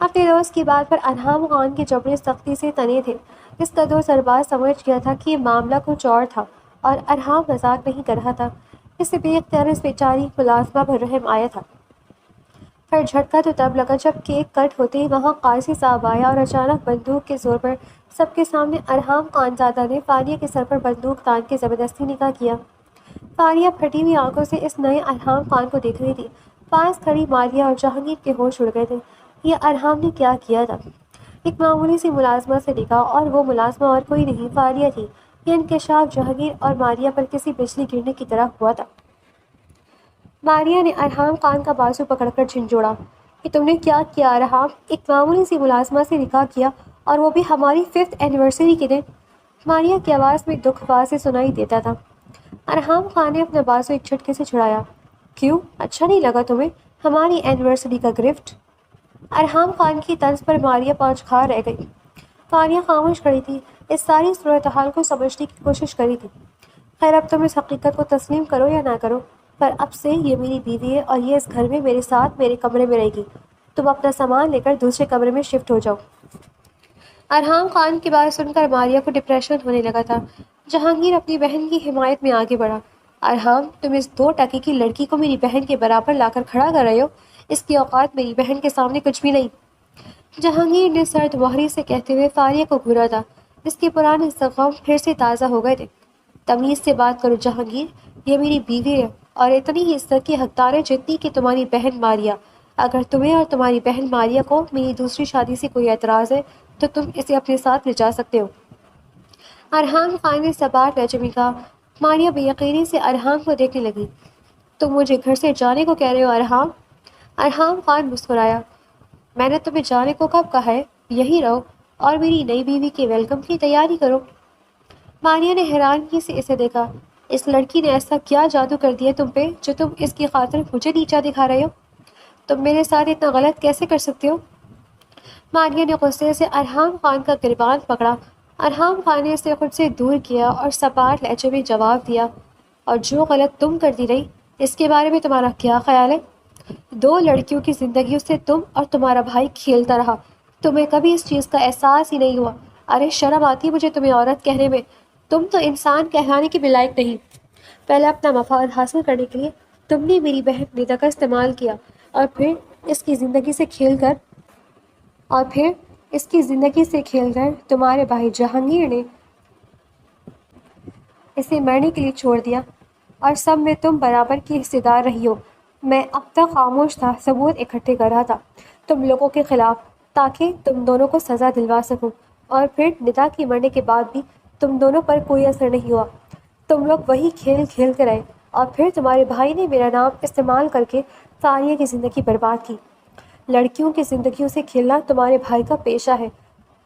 اپنے دوست کی بات پر ارحام خان کے جبڑے سختی سے تنے تھے۔ اس کا دوست ارباز سمجھ گیا تھا کہ یہ معاملہ کچھ اور تھا اور ارحام مذاق نہیں کر رہا تھا۔ اسے بے اختیار اس بیچاری ملازمہ پر رحم آیا تھا۔ پر جھٹکا تو تب لگا جب کیک کٹ ہوتے ہی وہاں قاضی صاحب آیا اور اچانک بندوق کے زور پر سب کے سامنے ارحام خانزادہ نے فانیہ کے سر پر بندوق تان کے زبردستی نکاح کیا۔ فانیہ پھٹی ہوئی آنکھوں سے اس نئے ارحام خان کو دیکھ رہی تھی۔ پاس کھڑی ماریہ اور جہانگیر کے ہوش اڑ گئے تھے۔ یہ ارحام نے کیا کیا تھا؟ ایک معمولی سی ملازمہ سے نکاح، اور وہ ملازمہ اور کوئی نہیں فانیہ تھی۔ یہ انکشاف جہانگیر اور ماریہ پر کسی بجلی گرنے کی طرح ہوا تھا۔ ماریہ نے ارحام خان کا بازو پکڑ کر جھنجھوڑا، کہ تم نے کیا کیا ارحام؟ ایک معمولی سی ملازمہ سے نکاح کیا اور وہ بھی ہماری 5th اینیورسری کے دن؟ ماریہ کی آواز میں دکھ واضح سنائی دیتا تھا۔ ارحام خان نے اپنا بازو ایک جھٹکے سے چھڑایا۔ کیوں؟ اچھا نہیں لگا تمہیں ہماری اینیورسری کا گفٹ؟ ارحام خان کی طنز پر ماریہ پانچ کھا رہ گئی۔ فانیہ خاموش کھڑی تھی، اس ساری صورتحال کو سمجھنے کی کوشش کری تھی۔ خیر اب تم اس حقیقت کو تسلیم کرو یا نہ کرو، پر اب سے یہ میری بیوی ہے اور یہ اس گھر میں میرے ساتھ میرے کمرے میں رہے گی۔ تم اپنا سامان لے کر دوسرے کمرے میں شفٹ ہو جاؤ۔ ارحام خان کی بات سن کر ماریہ کو ڈپریشن ہونے لگا تھا۔ جہانگیر اپنی بہن کی حمایت میں آگے بڑھا۔ ارحام، تم اس 2 ٹکے کی لڑکی کو میری بہن کے برابر لا کر کھڑا کر رہے ہو، اس کی اوقات میری بہن کے سامنے کچھ بھی نہیں۔ جہانگیر نے سرد مہری سے کہتے ہوئے فانیہ کو گھورا تھا۔ اس کے پرانے زخم پھر سے تازہ ہو گئے تھے۔ تمیز سے بات کرو جہانگیر، یہ میری بیوی ہے اور اتنی ہی عزت کی حقدار ہے جتنی کہ تمہاری بہن ماریہ۔ اگر تمہیں اور تمہاری بہن ماریہ کو میری دوسری شادی سے کوئی اعتراض ہے تو تم اسے اپنے ساتھ لے جا سکتے ہو۔ ارحام خان نے سباٹ لہجے میں کہا۔ ماریہ بے یقینی سے ارحام کو دیکھنے لگی۔ تم مجھے گھر سے جانے کو کہہ رہے ہو ارحام؟ ارحام خان مسکرایا۔ میں نے تمہیں جانے کو کب کہا ہے؟ یہی رہو اور میری نئی بیوی کے ویلکم کی تیاری کرو۔ ماریہ نے حیرانگی سے اسے دیکھا۔ اس لڑکی نے ایسا کیا جادو کر دیا تم پہ جو تم اس کی خاطر مجھے نیچا دکھا رہے ہو؟ تم میرے ساتھ اتنا غلط کیسے کر سکتے ہو؟ ماریہ نے غصے سے ارحام خان کا گریبان پکڑا۔ ارحام خان نے اسے خود سے دور کیا اور سپاٹ لہجے میں جواب دیا، اور جو غلط تم کرتی رہی اس کے بارے میں تمہارا کیا خیال ہے؟ 2 لڑکیوں کی زندگیوں سے تم اور تمہارا بھائی کھیلتا رہا، تمہیں کبھی اس چیز کا احساس ہی نہیں ہوا۔ ارے شرم آتی ہے مجھے تمہیں عورت کہنے میں، تم تو انسان کہلانے کے بھی لائق نہیں۔ پہلے اپنا مفاد حاصل کرنے کے لیے تم نے میری بہن نیتا کا استعمال کیا اور پھر اس کی زندگی سے کھیل کر تمہارے بھائی جہانگیر نے اسے مرنے کے لیے چھوڑ دیا اور سب میں تم برابر کی حصے دار رہی ہو۔ میں اب تک خاموش تھا، ثبوت اکٹھے کر رہا تھا تم لوگوں کے خلاف تاکہ تم دونوں کو سزا دلوا سکوں، اور پھر ندا کے مرنے کے بعد بھی تم دونوں پر کوئی اثر نہیں ہوا۔ تم لوگ وہی کھیل کھیل کر آئے اور پھر تمہارے بھائی نے میرا نام استعمال کر کے فانیہ کی زندگی برباد کی۔ لڑکیوں کی زندگیوں سے کھیلنا تمہارے بھائی کا پیشہ ہے،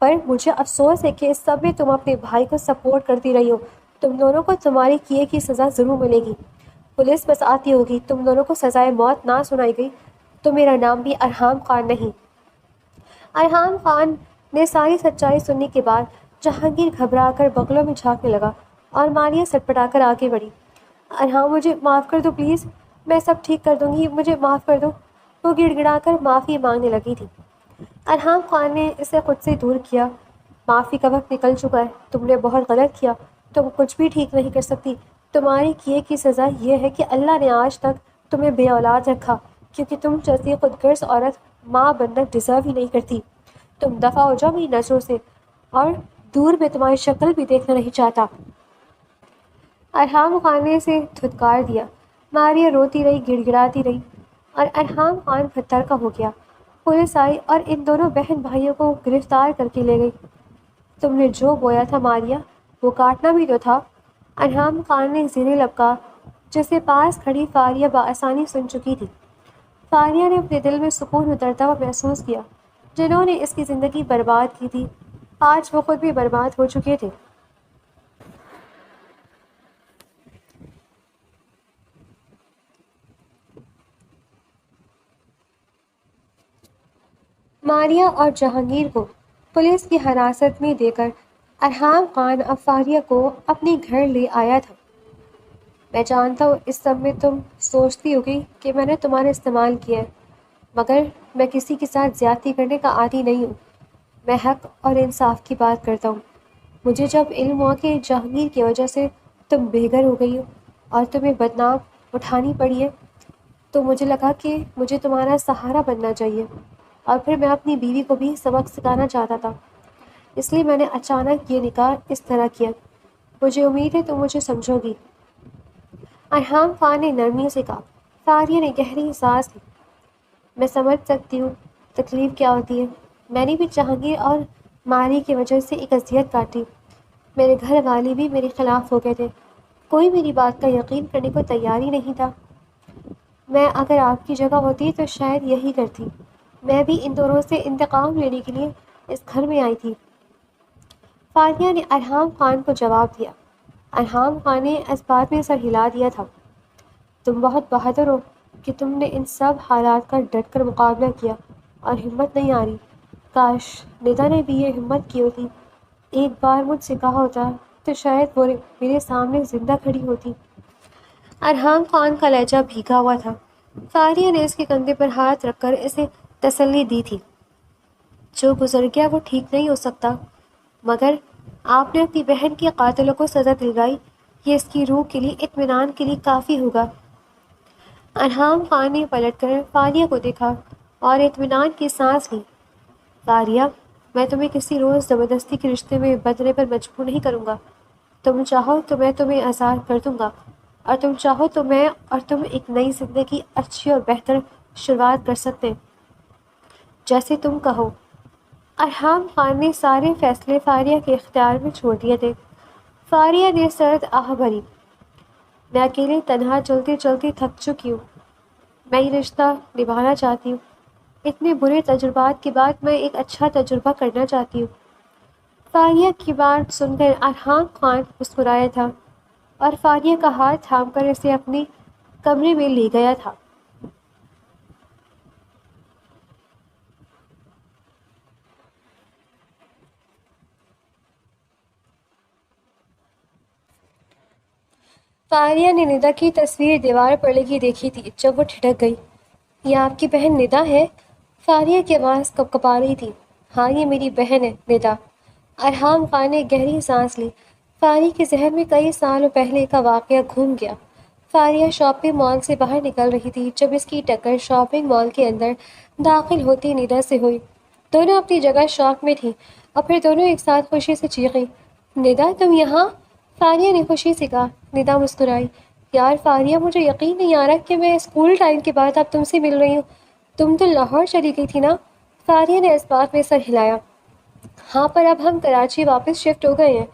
پر مجھے افسوس ہے کہ اس سب میں تم اپنے بھائی کو سپورٹ کرتی رہی ہو۔ تم دونوں کو تمہارے کیے کی سزا ضرور ملے گی۔ پولیس بس آتی ہوگی، تم دونوں کو سزائے موت نہ سنائی گئی تو میرا نام بھی ارحام خان نہیں۔ ارحام خان نے ساری سچائی سننے کے بعد جہانگیر گھبرا کر بغلوں میں جھانکنے لگا اور ماریہ سٹپٹا کر آگے بڑھی۔ ارحام مجھے معاف کر دو پلیز، میں سب ٹھیک کر دوں گی، مجھے معاف کر دو۔ وہ گڑ گڑا کر معافی مانگنے لگی تھی۔ ارحام خان نے اسے خود سے دور کیا۔ معافی کا وقت نکل چکا ہے، تم نے بہت غلط کیا، تم کچھ بھی ٹھیک نہیں کر سکتی۔ تمہارے کیے کی سزا یہ ہے کہ اللہ نے آج تک تمہیں بے اولاد رکھا، کیونکہ تم جیسی خود غرض عورت ماں بننا ڈیزرو ہی نہیں کرتی۔ تم دفع ہو جاؤ میری نظروں سے، اور دور میں تمہاری شکل بھی دیکھنا نہیں چاہتا۔ ارحام خان نے اسے دھتکار دیا۔ ماریہ روتی رہی، گڑ گڑاتی رہی، اور ارحام خان پتھر کا ہو گیا۔ پولیس آئی اور ان دونوں بہن بھائیوں کو گرفتار کر کے لے گئی۔ تم نے جو بویا تھا ماریہ، وہ کاٹنا بھی تو تھا۔ ارحام خان نے زیر لب کہا، جسے پاس کھڑی فاریہ بآسانی سن چکی تھی۔ فاریہ نے اپنے دل میں سکون اترتا ہوا محسوس کیا۔ جنہوں نے اس کی زندگی برباد کی تھی، آج وہ خود بھی برباد ہو چکے تھے۔ ماریہ اور جہانگیر کو پولیس کی حراست میں دے کر ارحام خان اب فاریہ کو اپنے گھر لے آیا تھا۔ میں جانتا ہوں اس سب میں تم سوچتی ہوگی کہ میں نے تمہارا استعمال کیا ہے، مگر میں کسی کے ساتھ زیادتی کرنے کا عادی نہیں ہوں۔ میں حق اور انصاف کی بات کرتا ہوں۔ مجھے جب علم ہوا کہ جہانگیر کی وجہ سے تم بے گھر ہو گئی ہو اور تمہیں بدنام اٹھانی پڑی ہے، تو مجھے لگا کہ مجھے تمہارا سہارا بننا چاہیے، اور پھر میں اپنی بیوی کو بھی سبق سکھانا چاہتا تھا۔ اس لیے میں نے اچانک یہ نکاح اس طرح کیا۔ مجھے امید ہے تم مجھے سمجھو گی۔ ارحام خان نے نرمی سے کہا۔ فاریہ نے گہری سانس لی۔ میں سمجھ سکتی ہوں تکلیف کیا ہوتی ہے۔ میں نے بھی جہانگیر اور ماری کی وجہ سے ایک اذیت کاٹی۔ میرے گھر والے بھی میرے خلاف ہو گئے تھے، کوئی میری بات کا یقین کرنے کو تیار ہی نہیں تھا۔ میں اگر آپ کی جگہ ہوتی تو شاید یہی کرتی۔ میں بھی ان دونوں سے انتقام لینے کے لیے اس گھر میں آئی تھی۔ فاریہ نے ارحام خان کو جواب دیا۔ ارحام خان نے اس بات میں سر ہلا دیا تھا۔ تم بہت بہادر ہو کہ تم نے ان سب حالات کا ڈٹ کر مقابلہ کیا، اور ہمت نہیں آ رہی۔ کاش ندا نے بھی یہ ہمت کی ہوتی، ایک بار مجھ سے کہا ہوتا تو شاید وہ میرے سامنے زندہ کھڑی ہوتی۔ ارحام خان کا لہجہ بھیگا ہوا تھا۔ فاریہ نے اس کے کندھے پر ہاتھ رکھ کر اسے تسلی دی تھی۔ جو گزر گیا وہ ٹھیک نہیں ہو سکتا، مگر آپ نے اپنی بہن کے قاتلوں کو سزا دلوائی، یہ اس کی روح کے لیے اطمینان کے لیے کافی ہوگا۔ ارحام خان نے پلٹ کر فاریہ کو دیکھا اور اطمینان کی سانس لی۔ فاریہ، میں تمہیں کسی روز زبردستی کے رشتے میں بندھنے پر مجبور نہیں کروں گا۔ تم چاہو تو میں تمہیں آزاد کر دوں گا، اور تم چاہو تو میں اور تم ایک نئی زندگی اچھی اور بہتر شروعات کر سکتے، جیسے تم کہو۔ ارحام خان نے سارے فیصلے فاریہ کے اختیار میں چھوڑ دیے تھے۔ فاریہ نے سرد آہ بھری۔ میں اکیلے تنہا چلتے چلتے تھک چکی ہوں۔ میں یہ رشتہ نبھانا چاہتی ہوں۔ اتنے برے تجربات کے بعد میں ایک اچھا تجربہ کرنا چاہتی ہوں۔ فاریہ کی بات سن کر ارحام خان مسکرایا تھا، اور فاریہ کا ہاتھ تھام کر اسے اپنے کمرے میں لے گیا تھا۔ فاریہ نے ندا کی تصویر دیوار پر لگی دیکھی تھی جب وہ ٹھٹک گئی۔ یہ آپ کی بہن ندا ہے؟ فاریہ کی آواز کپ کپا رہی تھی۔ ہاں، یہ میری بہن ہے ندا۔ ارحام خان نے گہری سانس لی۔ فاریہ کے ذہن میں کئی سالوں پہلے کا واقعہ گھوم گیا۔ فاریہ شاپنگ مال سے باہر نکل رہی تھی جب اس کی ٹکر شاپنگ مال کے اندر داخل ہوتی ندا سے ہوئی۔ دونوں اپنی جگہ شوق میں تھیں، اور پھر دونوں ایک ساتھ خوشی سے چیخیں، ندا تم یہاں؟ فاریہ نے خوشی سے کہا۔ ندا مسکرائی۔ یار فاریہ، مجھے یقین نہیں آ رہا کہ میں اسکول ٹائم کے بعد اب تم سے مل رہی ہوں۔ تم تو لاہور چلی گئی تھی نا؟ فاریہ نے اس بات میں سر ہلایا۔ ہاں، پر اب ہم کراچی واپس شفٹ ہو گئے ہیں۔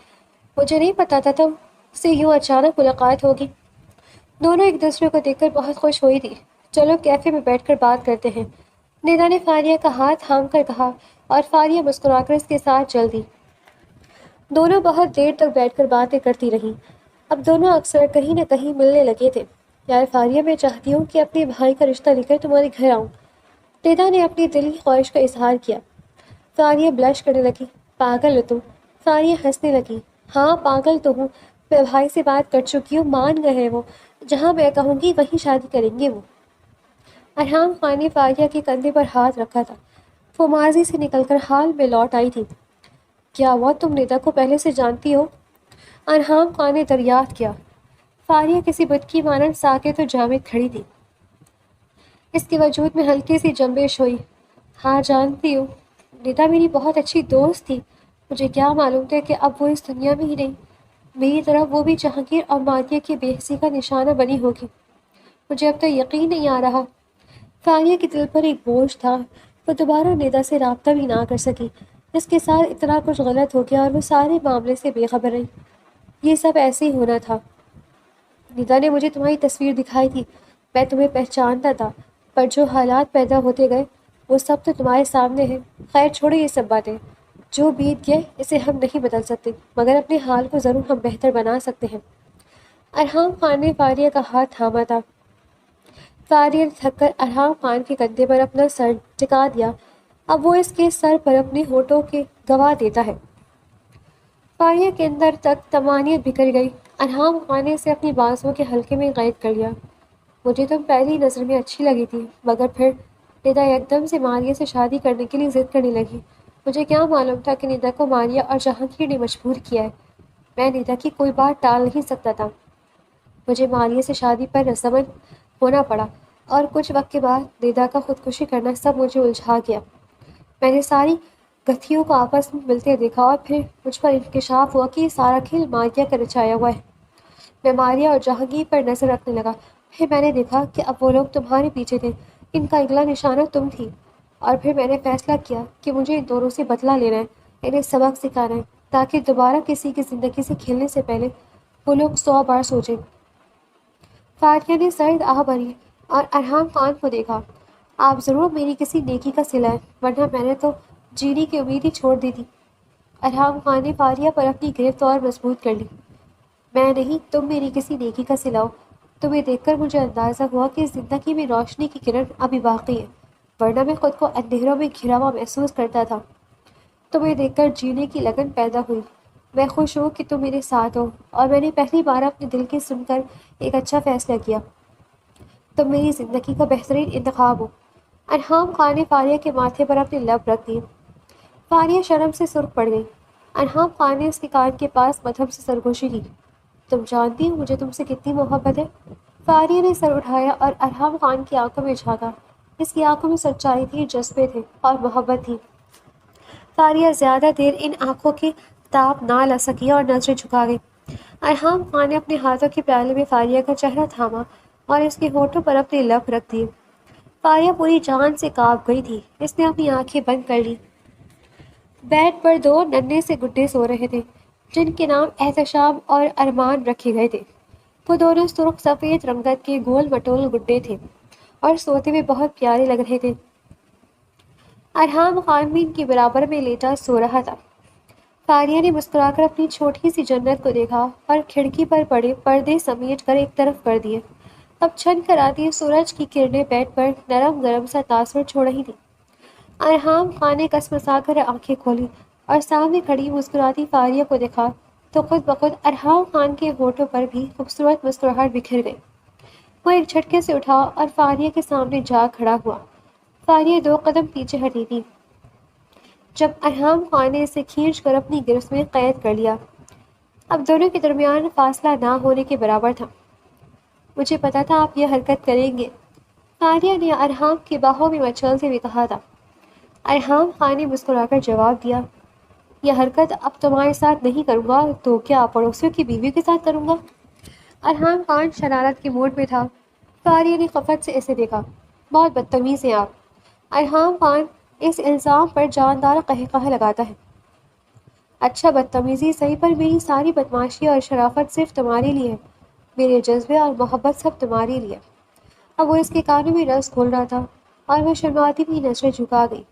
مجھے نہیں پتا تھا تم سے یوں اچانک ملاقات ہوگی۔ دونوں ایک دوسرے کو دیکھ کر بہت خوش ہوئی تھی۔ چلو کیفے میں بیٹھ کر بات کرتے ہیں، ندا نے فاریہ کا ہاتھ تھام کر کہا، اور فاریہ مسکرا کر اس کے ساتھ چل دی۔ دونوں بہت دیر تک بیٹھ کر باتیں کرتی رہیں۔ اب دونوں اکثر کہیں نہ کہیں ملنے لگے تھے۔ یار فاریہ، میں چاہتی ہوں کہ اپنے بھائی کا رشتہ لے کر تمہارے گھر آؤں، ندا نے اپنی دلی خواہش کا اظہار کیا۔ فاریہ بلش کرنے لگی۔ پاگل ہو تم؟ فاریہ ہنسنے لگی۔ ہاں پاگل تو ہوں، میں بھائی سے بات کر چکی ہوں، مان گئے ہیں وہ، جہاں میں کہوں گی وہیں شادی کریں گے وہ۔ ارحام خان نے فاریہ کے کندھے پر ہاتھ رکھا تھا۔ وہ ماضی سے نکل کر حال میں لوٹ آئی تھی۔ کیا ہوا، تم ندا کو پہلے سے جانتی ہو؟ ارحام خان نے دریافت کیا۔ فاریہ کسی بت کی مانند ساکت و جامد کھڑی تھی۔ اس کے وجود میں ہلکی سی جنبش ہوئی۔ ہاں جانتی ہوں، ندا میری بہت اچھی دوست تھی، مجھے کیا معلوم تھا کہ اب وہ اس دنیا میں ہی نہیں، میری طرح وہ بھی جہانگیر اور مادیہ کی بے حسی کا نشانہ بنی ہوگی، مجھے اب تک یقین نہیں آ رہا۔ فاریہ کے دل پر ایک بوجھ تھا، وہ دوبارہ ندا سے رابطہ بھی نہ کر سکی، اس کے ساتھ اتنا کچھ غلط ہو گیا اور وہ سارے معاملے سے بے خبر رہی۔ یہ سب ایسے ہی ہونا تھا۔ ندا نے مجھے تمہاری تصویر دکھائی تھی، میں تمہیں پہچانتا تھا، پر جو حالات پیدا ہوتے گئے وہ سب تو تمہارے سامنے ہیں۔ خیر چھوڑو یہ سب باتیں، جو بیت گئے اسے ہم نہیں بدل سکتے، مگر اپنے حال کو ضرور ہم بہتر بنا سکتے ہیں۔ ارحام خان نے فاریہ کا ہاتھ تھاما تھا۔ فاریہ نے تھک کر ارحام خان کے کندھے پر اپنا سر ٹکا دیا، اب وہ اس کے سر پر اپنے ہونٹوں کے گواہ دیتا ہے۔ فاریہ کے اندر تک طمانینت بکھر گئی۔ ارحام خان نے اسے اپنی بازوؤں کے حلقے میں قید کر لیا۔ مجھے تم پہلی نظر میں اچھی لگی تھی، مگر پھر ندا ایک دم سے ماریہ سے شادی کرنے کے لیے ضد کرنے لگی۔ مجھے کیا معلوم تھا کہ ندا کو ماریہ اور جہانگیر نے مجبور کیا ہے، میں ندا کی کوئی بات ٹال نہیں سکتا تھا۔ مجھے ماریہ سے شادی پر رضامند ہونا پڑا، اور کچھ وقت کے بعد ندا کا خودکشی کرنا سب مجھے الجھا گیا۔ میں نے ساری گتھیوں کو آپس میں ملتے دیکھا اور پھر مجھ پر انکشاف ہوا کہ یہ سارا کھیل ماریہ کا رچایا ہوا ہے۔ میں ماریہ اور جہانگیر پر نظر رکھنے لگا، پھر میں نے دیکھا کہ اب وہ لوگ تمہارے پیچھے تھے، ان کا اگلا نشانہ تم تھی، اور پھر میں نے فیصلہ کیا کہ مجھے ان دونوں سے بدلہ لینا ہے، انہیں سبق سکھانا ہے، تاکہ دوبارہ کسی کی زندگی سے کھیلنے سے پہلے وہ لوگ 100 بار سوچیں۔ فاریہ نے سرد آہ بھری اور ارحام خان کو دیکھا۔ آپ ضرور میری کسی نیکی کا صلہ ہے، ورنہ میں نے تو جینے کی امید ہی چھوڑ دی تھی۔ ارحام خان نے فاریہ پر اپنی گرفت اور مضبوط کر لی۔ میں نہیں، تم میری کسی نیکی کا صلہ ہو۔ تمہیں دیکھ کر مجھے اندازہ ہوا کہ زندگی میں روشنی کی کرن ابھی باقی ہے، ورنہ میں خود کو اندھیروں میں گھرا ہوا محسوس کرتا تھا۔ تمہیں دیکھ کر جینے کی لگن پیدا ہوئی۔ میں خوش ہوں کہ تم میرے ساتھ ہو، اور میں نے پہلی بار اپنے دل کی سن کر ایک اچھا فیصلہ کیا۔ تم میری زندگی کا بہترین انتخاب ہو۔ ارحام خان نے فاریہ کے ماتھے پر اپنے لب رکھ دیے۔ فاریہ شرم سے سرخ پڑ گئی۔ ارحام خان نے اس کے کان کے پاس مدھم سے سرگوشی کی۔ تم جانتی ہو مجھے تم سے کتنی محبت ہے؟ فاریہ نے سر اٹھایا اور ارحام خان کی آنکھوں میں جھانکا۔ اس کی آنکھوں میں سچائی تھی، جذبے تھے اور محبت تھی۔ فاریہ زیادہ دیر ان آنکھوں کی تاب نہ لا سکی اور نظریں جھکا گئی۔ ارحام خان نے اپنے ہاتھوں کے پیالے میں فاریہ کا چہرہ تھاما اور اس کے ہونٹوں پر اپنے لب رکھ دیے۔ فاریہ پوری جان سے کانپ گئی تھی، اس نے اپنی آنکھیں بند کر لی۔ بیڈ پر 2 ننھے سے گڈے سو رہے تھے، جن کے نام احتشام اور ارمان رکھے گئے تھے۔ وہ دونوں سرخ سفید رنگت کے گول مٹول گڈے تھے اور سوتے ہوئے بہت پیارے لگ رہے تھے۔ ارحام خان بھی ان کے برابر میں لیٹا سو رہا تھا۔ فاریہ نے مسکرا کر اپنی چھوٹی سی جنت کو دیکھا اور کھڑکی پر پڑے پردے سمیٹ کر ایک طرف کر دیے۔ اب چھن کر آتی سورج کی کرنیں بیڈ پر نرم گرم سا تاثر چھوڑ رہی تھیں۔ ارحام خان نے کسمسا کر آنکھیں کھولی اور سامنے کھڑی مسکراتی فاریہ کو دیکھا تو خود بخود ارحام خان کے ہونٹوں پر بھی خوبصورت مسکراہٹ بکھر گئی۔ وہ ایک جھٹکے سے اٹھا اور فاریہ کے سامنے جا کھڑا ہوا۔ فاریہ 2 قدم پیچھے ہٹی تھی جب ارحام خان نے اسے کھینچ کر اپنی گرفت میں قید کر لیا۔ اب دونوں کے درمیان فاصلہ نہ ہونے کے برابر تھا۔ مجھے پتا تھا آپ یہ حرکت کریں گے، فاریہ نے ارحام کی باہوں میں مچلتے ہوئے کہا تھا۔ ارحام خان نے مسکرا کر جواب دیا، یہ حرکت اب تمہارے ساتھ نہیں کروں گا تو کیا پڑوسیوں کی بیوی کے ساتھ کروں گا؟ ارحام خان شرارت کے موڈ میں تھا۔ فاریہ نے خفت سے اسے دیکھا۔ بہت بدتمیز ہیں آپ۔ ارحام خان اس الزام پر جاندار قہقہہ لگاتا ہے۔ اچھا بدتمیزی صحیح، پر میری ساری بدمعاشی اور شرافت صرف تمہارے لیے ہے، میرے جذبے اور محبت سب تمہارے لیے۔ اب وہ اس کے کانوں میں رس کھول رہا تھا اور وہ شرماتی ہوئی نظریں جھکا گئی۔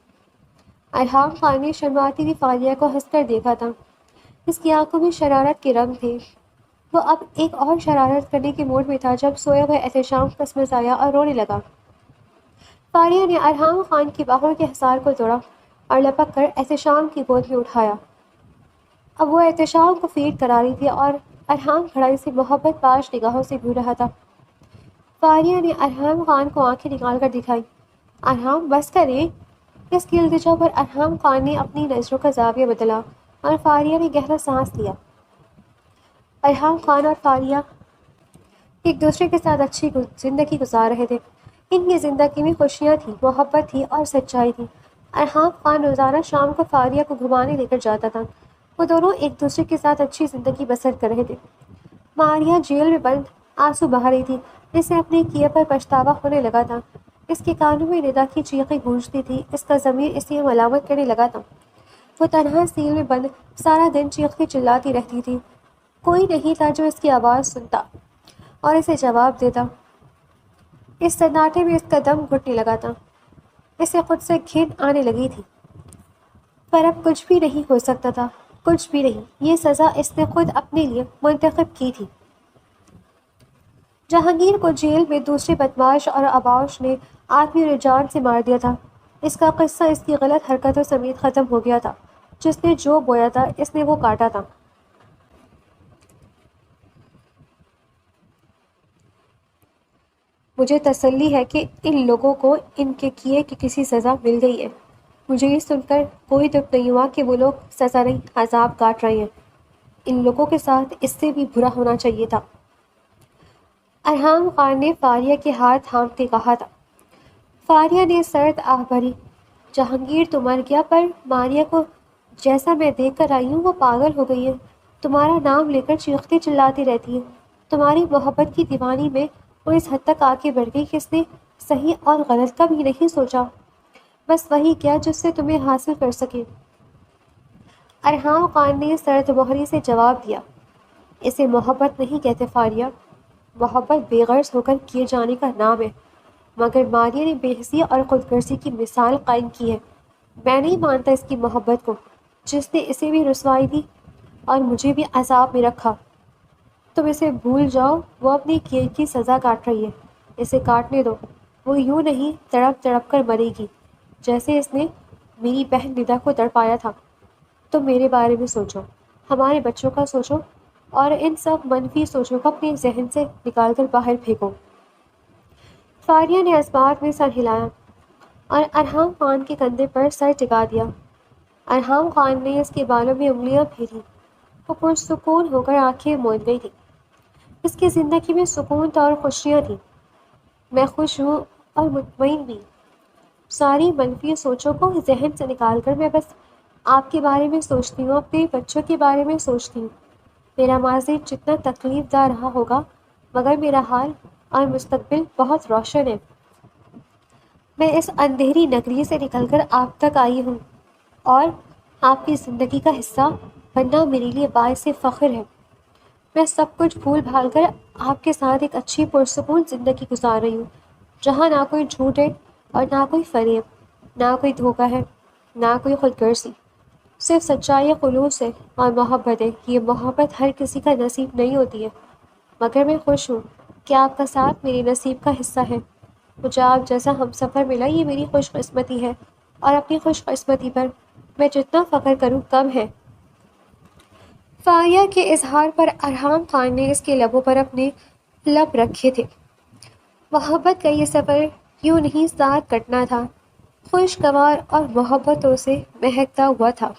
ارحام خان نے شرماتی ہوئی فاریہ کو ہنس کر دیکھا تھا۔ اس کی آنکھوں میں شرارت کے رنگ تھے۔ وہ اب ایک اور شرارت کرنے کے موڈ میں تھا جب سویا ہوا احتشام کسمسایا اور رونے لگا۔ فاریہ نے ارحام خان کی باہوں کے حصار کو توڑا اور لپک کر احتشام کی گود میں اٹھایا۔ اب وہ احتشام کو فیڈ کرا رہی تھی اور ارحام کھڑا اسے محبت پاش نگاہوں سے گھور رہا تھا۔ فاریہ نے ارحام خان کو آنکھیں نکال کر دکھائی۔ ارحام بس کریں۔ اس کی التجا پر ارحام خان نے اپنی نظروں کا زاویہ بدلا اور فاریہ نے گہرا سانس لیا۔ ارحام خان اور فاریہ ایک دوسرے کے ساتھ اچھی زندگی گزار رہے تھے۔ ان کی زندگی میں خوشیاں تھیں، محبت تھی اور سچائی تھی۔ ارحام خان روزانہ شام کو فاریہ کو گھمانے لے کر جاتا تھا۔ وہ دونوں ایک دوسرے کے ساتھ اچھی زندگی بسر کر رہے تھے۔ ماریہ جیل میں بند آنسو بہا رہی تھی۔ اسے اپنے کیے پر پچھتاوا ہونے لگا تھا۔ اس کے کانوں میں ندا کی چیخیں گونجتی تھی۔ اس کا ضمیر اسے ملامت کرنے لگا تھا۔ وہ تنہا سیل میں بند سارا دن چیختی چلاتی رہتی تھی۔ کوئی نہیں تھا جو اس کی آواز سنتا اور اسے جواب دیتا۔ اس سناٹے میں اس کا دم گھٹنے لگا تھا۔ اسے خود سے گھن آنے لگی تھی۔ پر اب کچھ بھی نہیں ہو سکتا تھا، کچھ بھی نہیں۔ یہ سزا اس نے خود اپنے لیے منتخب کی تھی۔ جہانگیر کو جیل میں دوسرے بدماش اور اباوش نے آدمی اور جان سے مار دیا تھا۔ اس کا قصہ اس کی غلط حرکتوں سمیت ختم ہو گیا تھا۔ جس نے جو بویا تھا اس نے وہ کاٹا تھا۔ مجھے تسلی ہے کہ ان لوگوں کو ان کے کیے کی کسی سزا مل گئی ہے۔ مجھے یہ سن کر کوئی دکھ نہیں ہوا کہ وہ لوگ سزا نہیں عذاب کاٹ رہے ہیں۔ ان لوگوں کے ساتھ اس سے بھی برا ہونا چاہیے تھا۔ ارحام خان نے فاریہ کے ہاتھ تھامتے کہا تھا۔ فاریہ نے سرد آہ بھری۔ جہانگیر تو مر گیا، پر ماریہ کو جیسا میں دیکھ کر آئی ہوں وہ پاگل ہو گئی ہے۔ تمہارا نام لے کر چیختی چلاتی رہتی ہے۔ تمہاری محبت کی دیوانی میں وہ اس حد تک آگے بڑھ گئی کہ اس نے صحیح اور غلط کا بھی نہیں سوچا، بس وہی کیا جس سے تمہیں حاصل کر سکے۔ ارحام خان نے سرد مہری سے جواب دیا۔ اسے محبت نہیں کہتے فاریہ۔ محبت بے غرض ہو کر کیے جانے کا نام ہے۔ مگر ماریہ نے بے حسی اور خود غرضی کی مثال قائم کی ہے۔ میں نہیں مانتا اس کی محبت کو، جس نے اسے بھی رسوائی دی اور مجھے بھی عذاب میں رکھا۔ تم اسے بھول جاؤ، وہ اپنی کیے کی سزا کاٹ رہی ہے۔ اسے کاٹنے دو۔ وہ یوں نہیں تڑپ تڑپ کر مرے گی جیسے اس نے میری بہن ندا کو تڑپایا تھا۔ تم میرے بارے میں سوچو، ہمارے بچوں کا سوچو اور ان سب منفی سوچوں کو اپنے ذہن سے نکال کر باہر پھینکو۔ فاریہ نے اسبات میں سر ہلایا اور ارحام خان کے کندھے پر سر ٹکا دیا۔ ارحام خان نے اس کے بالوں میں انگلیاں پھیری۔ وہ پرسکون ہو کر آنکھیں موند گئی تھی۔ اس کی زندگی میں سکون تھا اور خوشیاں تھیں۔ میں خوش ہوں اور مطمئن بھی۔ ساری منفی سوچوں کو ذہن سے نکال کر میں بس آپ کے بارے میں سوچتی ہوں، اپنے بچوں کے بارے میں سوچتی ہوں۔ میرا ماضی جتنا تکلیف دہ رہا ہوگا، مگر میرا حال اور مستقبل بہت روشن ہے۔ میں اس اندھیری نگری سے نکل کر آپ تک آئی ہوں اور آپ کی زندگی کا حصہ بننا میرے لیے باعث فخر ہے۔ میں سب کچھ بھول بھال کر آپ کے ساتھ ایک اچھی پرسکون زندگی گزار رہی ہوں، جہاں نہ کوئی جھوٹ ہے اور نہ کوئی فریب، نہ کوئی دھوکہ ہے، نہ کوئی خود غرضی، صرف سچائی، خلوص ہے اور محبت ہے۔ یہ محبت ہر کسی کا نصیب نہیں ہوتی ہے، مگر میں خوش ہوں کہ آپ کا ساتھ میری نصیب کا حصہ ہے۔ مجھے آپ جیسا ہم سفر ملا، یہ میری خوش قسمتی ہے، اور اپنی خوش قسمتی پر میں جتنا فخر کروں کم ہے۔ فاریہ کے اظہار پر ارحام خان نے اس کے لبوں پر اپنے لب رکھے تھے۔ محبت کا یہ سفر یوں نہیں ساتھ کٹنا تھا، خوشگوار اور محبتوں سے مہکتا ہوا تھا۔